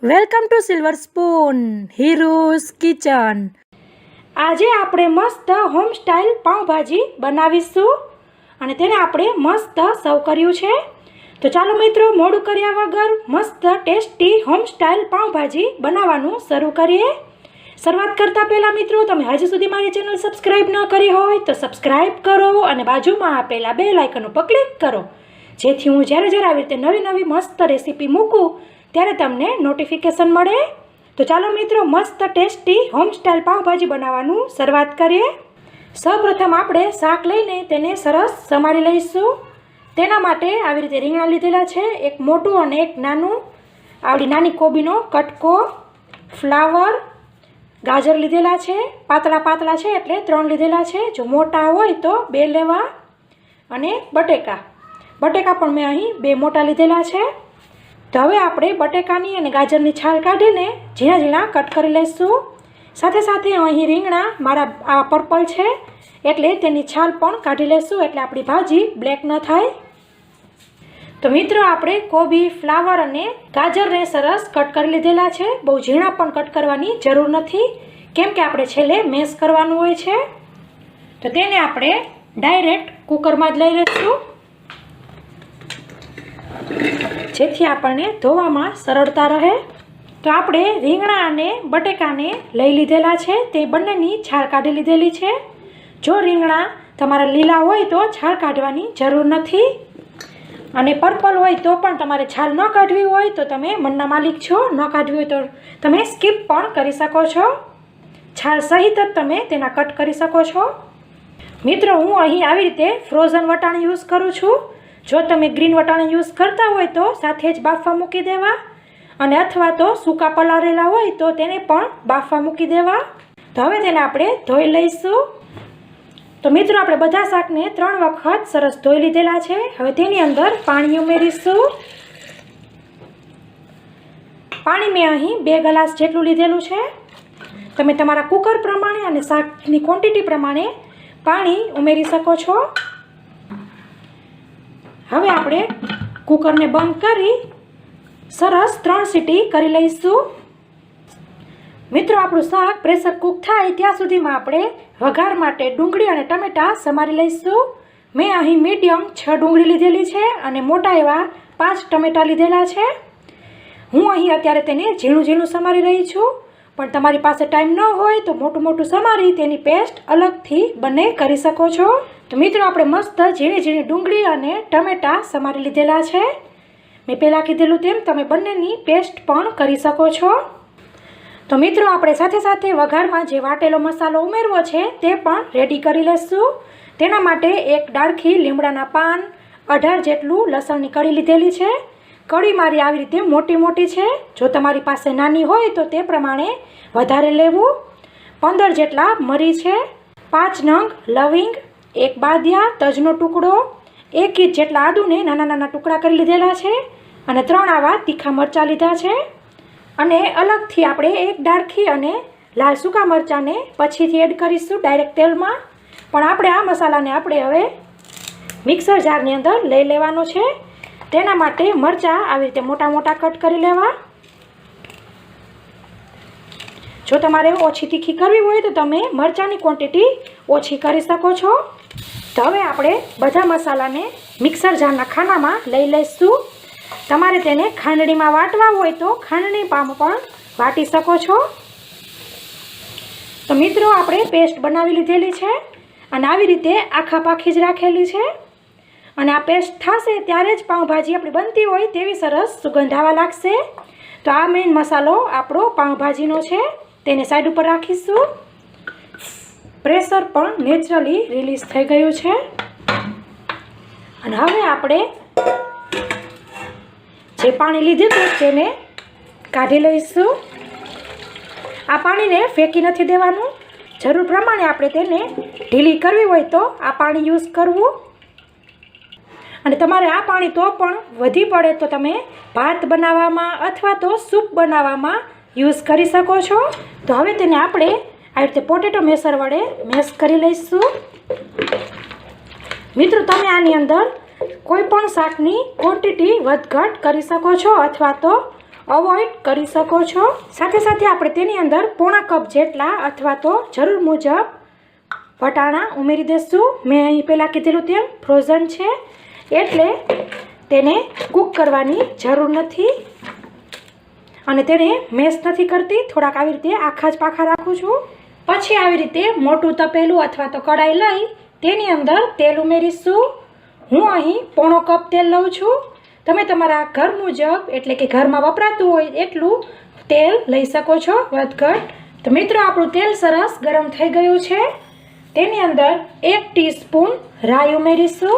Welcome to silver spoon heroes kitchen. આજે આપણે મસ્ત હોમ સ્ટાઇલ પાઉંભાજી બનાવીશું અને તેને આપણે મસ્ત સર્વ કર્યું છે। તો ચાલો મિત્રો, મોડું કર્યા વગર મસ્ત ટેસ્ટી હોમ સ્ટાઇલ પાઉંભાજી બનાવવાનું શરૂ કરીએ। શરૂઆત કરતાં પહેલાં મિત્રો, તમે હજી સુધી મારી ચેનલ સબસ્ક્રાઈબ ન કરી હોય તો સબસ્ક્રાઈબ કરો અને બાજુમાં આપેલા બેલ આઇકન ઉપર ક્લિક કરો, જેથી હું જ્યારે આવી રીતે નવી મસ્ત રેસીપી મૂકું ત્યારે તમને નોટિફિકેશન મળે। તો ચાલો મિત્રો, મસ્ત ટેસ્ટી હોમ સ્ટાઇલ પાઉંભાજી બનાવવાનું શરૂઆત કરીએ। સૌપ્રથમ આપણે શાક લઈને તેને સરસ સમારી લઈશું। તેના માટે આવી રીતે રીંગણા લીધેલા છે, એક મોટું અને એક નાનું, આવડી નાની કોબીનો કટકો, ફ્લાવર, ગાજર લીધેલા છે, પાતળા છે એટલે 3 લીધેલા છે, જો મોટા હોય તો 2 લેવા, અને બટેકા પણ મેં અહીં 2 મોટા લીધેલા છે। તો હવે આપણે બટેકાની અને ગાજરની છાલ કાઢીને ઝીણા કટ કરી લઈશું। સાથે અહીં રીંગણા મારા આ પર્પલ છે એટલે તેની છાલ પણ કાઢી લઈશું, એટલે આપણી ભાજી બ્લેક ન થાય। તો મિત્રો, આપણે કોબી, ફ્લાવર અને ગાજરને સરસ કટ કરી લીધેલા છે। બહુ ઝીણા પણ કટ કરવાની જરૂર નથી, કેમ કે આપણે છેલ્લે મેશ કરવાનું હોય છે। તો તેને આપણે ડાયરેક્ટ કુકરમાં જ લઈ લઈશું, જેથી આપણને ધોવામાં સરળતા રહે। તો આપણે રીંગણા અને બટેકાને લઈ લીધેલા છે, તે બંનેની છાલ કાઢી લીધેલી છે। જો રીંગણા તમારા લીલા હોય તો છાલ કાઢવાની જરૂર નથી, અને પર્પલ હોય તો પણ તમારે છાલ ન કાઢવી હોય તો તમે મનના માલિક છો, ન કાઢવી હોય તો તમે સ્કીપ પણ કરી શકો છો, છાલ સહિત જ તમે તેના કટ કરી શકો છો। મિત્રો, હું અહીં આવી રીતે ફ્રોઝન વટાણા યુઝ કરું છું। જો તમે ગ્રીન વટાણા યુઝ કરતા હોય તો સાથે જ બાફવા મૂકી દેવા, અને અથવા તો સૂકા પલાળેલા હોય તો તેને પણ બાફવા મૂકી દેવા। તો હવે તેને આપણે ધોઈ લઈશું। તો મિત્રો, આપણે બધા શાકને 3 વખત સરસ ધોઈ લીધેલા છે। હવે તેની અંદર પાણી ઉમેરીશું। પાણી મેં અહીં 2 ગ્લાસ જેટલું લીધેલું છે। તમે તમારા કુકર પ્રમાણે અને શાકની ક્વોન્ટિટી પ્રમાણે પાણી ઉમેરી શકો છો। હવે આપણે કુકરને બંધ કરી સરસ 3 સીટી કરી લઈશું। મિત્રો, આપણું શાક પ્રેશર કૂક થાય ત્યાં સુધીમાં આપણે વઘાર માટે ડુંગળી અને ટમેટાં સમારી લઈશું। મેં અહીં મીડિયમ 6 ડુંગળી લીધેલી છે અને મોટા એવા 5 ટમેટાં લીધેલા છે। હું અહીં અત્યારે તેને ઝીણું સમારી રહી છું, પણ તમારી પાસે ટાઈમ ન હોય તો મોટું સમારી તેની પેસ્ટ અલગથી બંને કરી શકો છો। તો મિત્રો, આપણે મસ્ત ઝીણી ડુંગળી અને ટમેટાં સમારી લીધેલા છે। મેં પહેલાં કીધેલું તેમ તમે બંનેની પેસ્ટ પણ કરી શકો છો। તો મિત્રો, આપણે સાથે વઘારમાં જે વાટેલો મસાલો ઉમેરવો છે તે પણ રેડી કરી લઈશું। તેના માટે એક ડાળખી લીમડાના પાન, 18 જેટલું લસણની કળી લીધેલી છે। કળી મારી આવી રીતે મોટી છે, જો તમારી પાસે નાની હોય તો તે પ્રમાણે વધારે લેવું। 15 જેટલા મરી છે, 5 નંગ લવિંગ, 1 બાદિયા, તજનો ટુકડો, 1 ઇંચ જેટલા આદુને નાના ટુકડા કરી લીધેલા છે, અને 3 આવા તીખા મરચાં લીધા છે। અને અલગથી આપણે 1 ડાળખી અને લાલ સૂકા મરચાંને પછીથી એડ કરીશું ડાયરેક્ટ તેલમાં, પણ આપણે આ મસાલાને આપણે હવે મિક્સર જારની અંદર લઈ લેવાનો છે। તેના માટે મરચાં આવી રીતે મોટા કટ કરી લેવા। જો તમારે ઓછી તીખી કરવી હોય તો તમે મરચાંની ક્વોન્ટિટી ઓછી કરી શકો છો। તો હવે આપણે બધા મસાલાને મિક્સર જારના ખાનામાં લઈ લઈશું। તમારે તેને ખાંડણીમાં વાટવા હોય તો ખાંડણીમાં પણ વાટી શકો છો। તો મિત્રો, આપણે પેસ્ટ બનાવી લીધેલી છે અને આવી રીતે આખા પાખી જ રાખેલી છે, અને આ પેસ્ટ થશે ત્યારે જ પાઉંભાજી આપણી બનતી હોય તેવી સરસ સુગંધ આવવા લાગશે। તો આ મેઇન મસાલો આપણો પાઉંભાજીનો છે, તેને સાઈડ ઉપર રાખીશું। પ્રેશર પણ નેચરલી રિલીઝ થઈ ગયું છે, અને હવે આપણે જે પાણી લીધું હતું તેને કાઢી લઈશું। આ પાણીને ફેંકી નથી દેવાનું, જરૂર પ્રમાણે આપણે તેને ઢીલી કરવી હોય તો આ પાણી યુઝ કરવું, અને તમારે આ પાણી તો પણ વધી પડે તો તમે ભાત બનાવવામાં અથવા તો સૂપ બનાવવામાં યુઝ કરી શકો છો। તો હવે તેને આપણે આવી રીતે પોટેટો મેસર વડે મેશ કરી લઈશું। મિત્રો, તમે આની અંદર કોઈ પણ શાકની ક્વોન્ટિટી વધઘટ કરી શકો છો, અથવા તો અવોઇડ કરી શકો છો। સાથે સાથે આપણે તેની અંદર પોણા કપ જેટલા અથવા તો જરૂર મુજબ વટાણા ઉમેરી દઈશું। મેં અહીં પહેલાં કીધેલું તેમ ફ્રોઝન છે એટલે તેને કૂક કરવાની જરૂર નથી અને તેને મેશ નથી કરતી, થોડાક આવી રીતે આખા જ પાખા રાખું છું। પછી આવી રીતે મોટું તપેલું અથવા તો કડાઈ લઈ તેની અંદર તેલ ઉમેરીશું। હું અહીં પોણો કપ તેલ લઉં છું। તમે તમારા ઘર મુજબ એટલે કે ઘરમાં વપરાતું હોય એટલું તેલ લઈ શકો છો વધઘટ। તો મિત્રો આપણું તેલ સરસ ગરમ થઈ ગયું છે। તેની અંદર 1 ટીસ્પૂન રાઈ ઉમેરીશું।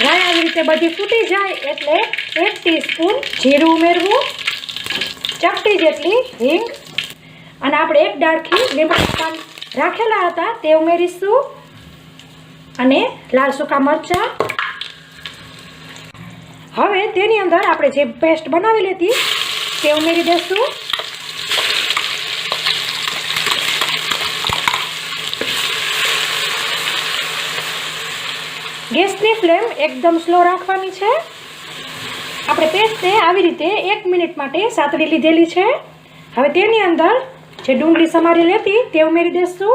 રાઈ આવી રીતે બધી ફૂટી જાય એટલે 1 ટીસ્પૂન જીરું ઉમેરવું, ચપટી જેટલી હિંગ અને આપણે 1 ડાળખી લીમડાના પાન રાખેલા હતા તે ઉમેરીશું અને લાલ સૂકા મરચાં। હવે તેની અંદર આપણે જે પેસ્ટ બનાવેલી હતી તે ઉમેરી દઈશું। ગેસની ફ્લેમ એકદમ સ્લો રાખવાની છે। આપણે પેસ્ટને આવી રીતે 1 મિનિટ માટે સાતળી લીધેલી છે। હવે તેની અંદર જે ડુંગળી સમારી લેતી તે ઉમેરી દઈશું।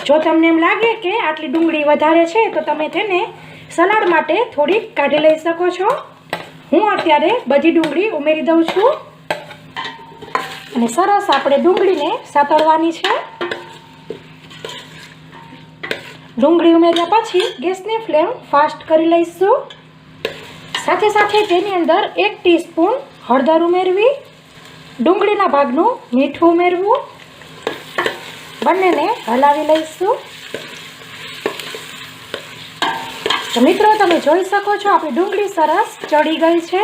જો તમને એમ લાગે કે આટલી ડુંગળી વધારે છે તો તમે તેને સલાડ માટે થોડીક કાઢી લઈ શકો છો। હું અત્યારે બધી ડુંગળી ઉમેરી દઉં છું અને સરસ આપણે ડુંગળીને સાતળવાની છે। ડુંગળી ઉમેર્યા પછી ગેસની ફ્લેમ ફાસ્ટ કરી લઈશું। સાથે સાથે તેની અંદર 1 ટીસ્પૂન હળદર ઉમેરવી, ડુંગળીના ભાગનું મીઠું ઉમેરવું, બંનેને હલાવી લઈશું। તો મિત્રો તમે જોઈ શકો છો આપણી ડુંગળી સરસ ચડી ગઈ છે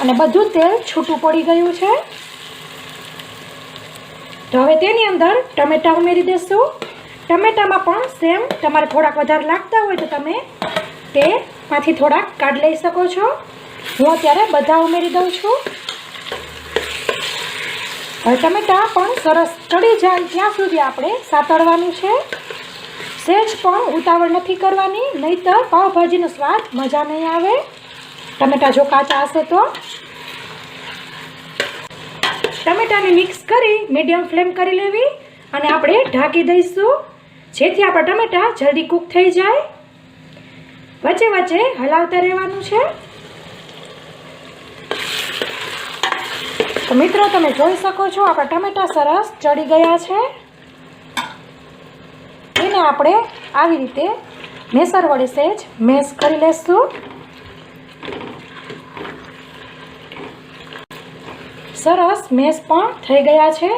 અને બધું તેલ છૂટું પડી ગયું છે। તો હવે તેની અંદર ટમેટાં ઉમેરી દઈશું। ટમેટામાં પણ સેમ તમારે થોડાક વધારે લાગતા હોય તો તમે તેમાંથી થોડાક કાઢી લઈ શકો છો। હું અત્યારે બધા ઉમેરી દઉં છું। હવે ટમેટાં પણ સરસ ચડી જાય ત્યાં સુધી આપણે સાતળવાનું છે। સહેજ પણ ઉતાવળ નથી કરવાની, નહીંતર પાવભાજીનો સ્વાદ મજા નહીં આવે ટમેટાં જો કાચા હશે તો। ટમેટાને મિક્સ કરી મીડિયમ ફ્લેમ કરી લેવી અને આપણે ઢાંકી દઈશું જેથી આપણા ટમેટાં જલ્દી કૂક થઈ જાય। વચ્ચે વચ્ચે હલાવતા રહેવાનું છે। તો મિત્રો તમે જોઈ શકો છો આપણા ટમેટાં સરસ ચડી ગયા છે। એને આપણે આવી રીતે મેસર વડે સહેજ મેશ કરી લઈશું। સરસ મેશ પણ થઈ ગયા છે।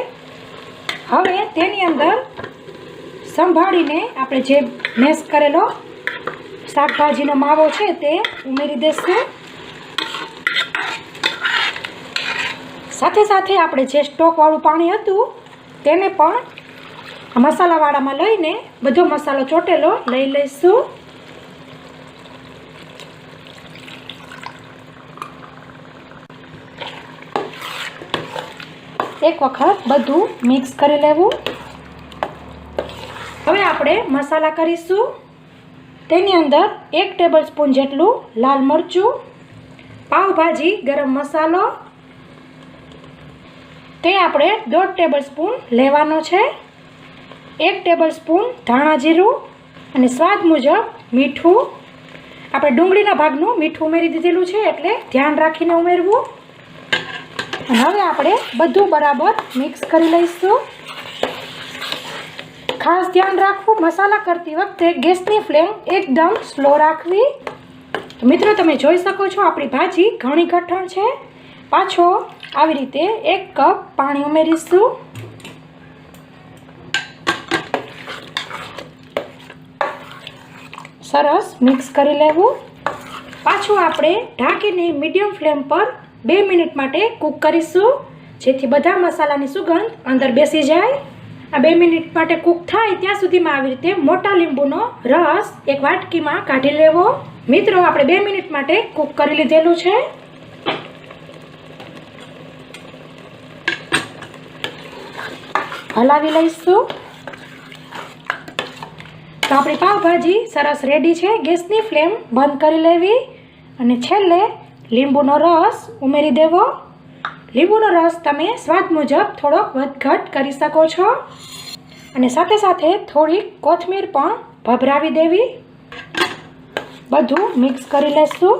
હવે તેની અંદર સંભાળીને આપણે જે મેશ કરેલો શાકભાજીનો માવો છે તે ઉમેરી દઈશું। સાથે સાથે આપણે જે સ્ટોકવાળું પાણી હતું તેને પણ મસાલાવાળામાં લઈને બધો મસાલો ચોટેલો લઈ લઈશું। એક વખત બધું મિક્સ કરી લેવું। હવે આપણે મસાલા કરીશું। તેની અંદર 1 ટેબલસ્પૂન જેટલું લાલ મરચું, પાવભાજી ગરમ મસાલો તે આપણે 1.5 ટેબલસ્પૂન લેવાનો છે, 1 ટેબલસ્પૂન ધાણા જીરું અને સ્વાદ મુજબ મીઠું। આપણે ડુંગળીના ભાગનું મીઠું ઉમેરી દીધેલું છે એટલે ધ્યાન રાખીને ઉમેરવું। અને હવે આપણે બધું બરાબર મિક્સ કરી લઈશું। ખાસ ધ્યાન રાખવું મસાલા કરતી વખતે ગેસની ફ્લેમ એકદમ સ્લો રાખવી। તો મિત્રો તમે જોઈ શકો છો આપણી ભાજી ઘણી કઠણ છે। પાછો આવી રીતે 1 કપ પાણી ઉમેરીશું। સરસ મિક્સ કરી લેવું। પાછું આપણે ઢાંકીને મીડિયમ ફ્લેમ પર 2 મિનિટ માટે કૂક કરીશું જેથી બધા મસાલાની સુગંધ અંદર બેસી જાય। આ 2 મિનિટ માટે કૂક થાય ત્યાં સુધીમાં આવી રીતે મોટા લીંબુનો રસ એક વાટકીમાં કાઢી લેવો। મિત્રો આપણે 2 મિનિટ માટે કૂક કરી લીધેલું છે। હલાવી લઈશું। તો આપણી પાવભાજી સરસ રેડી છે। ગેસની ફ્લેમ બંધ કરી લેવી અને છેલ્લે લીંબુનો રસ ઉમેરી દેવો. લીંબુનો રસ તમે સ્વાદ મુજબ થોડો વધઘટ કરી શકો છો. અને સાથે સાથે થોડીક કોથમીર પણ ભભરાવી દેવી. બધું મિક્સ કરી લેશું.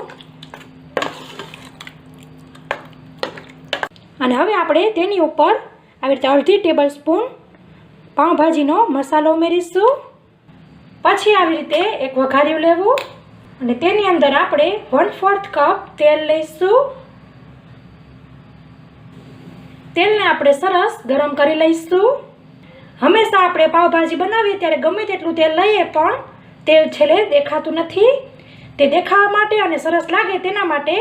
અને હવે આપણે તેની ઉપર આવી રીતે અડધી ટેબલ સ્પૂન પાઉંભાજીનો મસાલો ઉમેરીશું. પછી આવી રીતે એક વઘાર્યું લેવું અને તેની અંદર આપણે 1/4 કપ તેલ લઈશું. તેલને આપણે સરસ ગરમ કરી લઈશું. હંમેશા આપણે પાવભાજી બનાવીએ ત્યારે ગમે તેટલું તેલ લઈએ પણ તેલ છેલ્લે દેખાતું નથી. તે દેખાવા માટે અને સરસ લાગે તેના માટે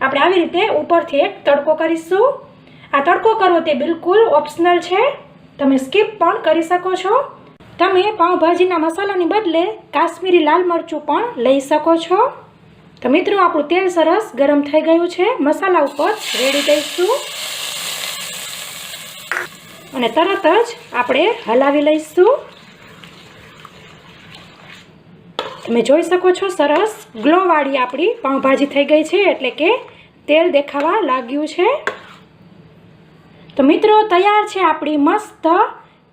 આપણે આવી રીતે ઉપરથી એક તડકો કરીશું. આ તડકો કરવો તે બિલકુલ ઓપ્શનલ છે, તમે સ્કીપ પણ કરી શકો છો. તમે પાઉંભાજીના મસાલાની બદલે કાશ્મીરી લાલ મરચું પણ લઈ શકો છો. તો મિત્રો આપણું તેલ સરસ ગરમ થઈ ગયું છે. મસાલા ઉપર રેડી દઈશું અને તરત જ આપણે હલાવી લઈશું. તમે જોઈ શકો છો સરસ ગ્લોવાળી આપણી પાઉંભાજી થઈ ગઈ છે, એટલે કે તેલ દેખાવા લાગ્યું છે. તો મિત્રો તૈયાર છે આપણી મસ્ત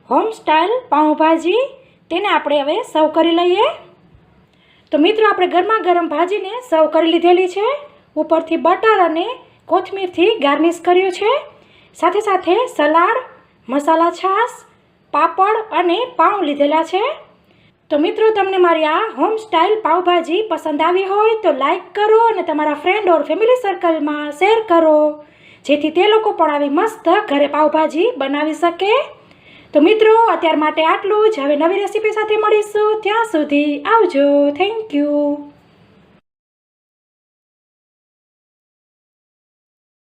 હોમ સ્ટાઇલ પાઉંભાજી. તેને આપણે હવે સર્વ કરી લઈએ. તો મિત્રો આપણે ગરમા ગરમ ભાજીને સર્વ કરી લીધેલી છે. ઉપરથી બટર અને કોથમીરથી ગાર્નિશ કર્યું છે. સાથે સાથે સલાડ, મસાલા છાશ, પાપડ અને પાઉં લીધેલા છે. તો મિત્રો તમને મારી આ હોમ સ્ટાઇલ પાઉંભાજી પસંદ આવી હોય તો લાઈક કરો અને તમારા ફ્રેન્ડ ઓર ફેમિલી સર્કલમાં શેર કરો, જેથી તે લોકો પણ આવી મસ્ત ઘરે પાઉંભાજી બનાવી શકે. તો મિત્રો અત્યાર માટે આટલું જ. હવે નવી રેસીપી સાથે મળીશું. ત્યાં સુધી આવજો. Thank you.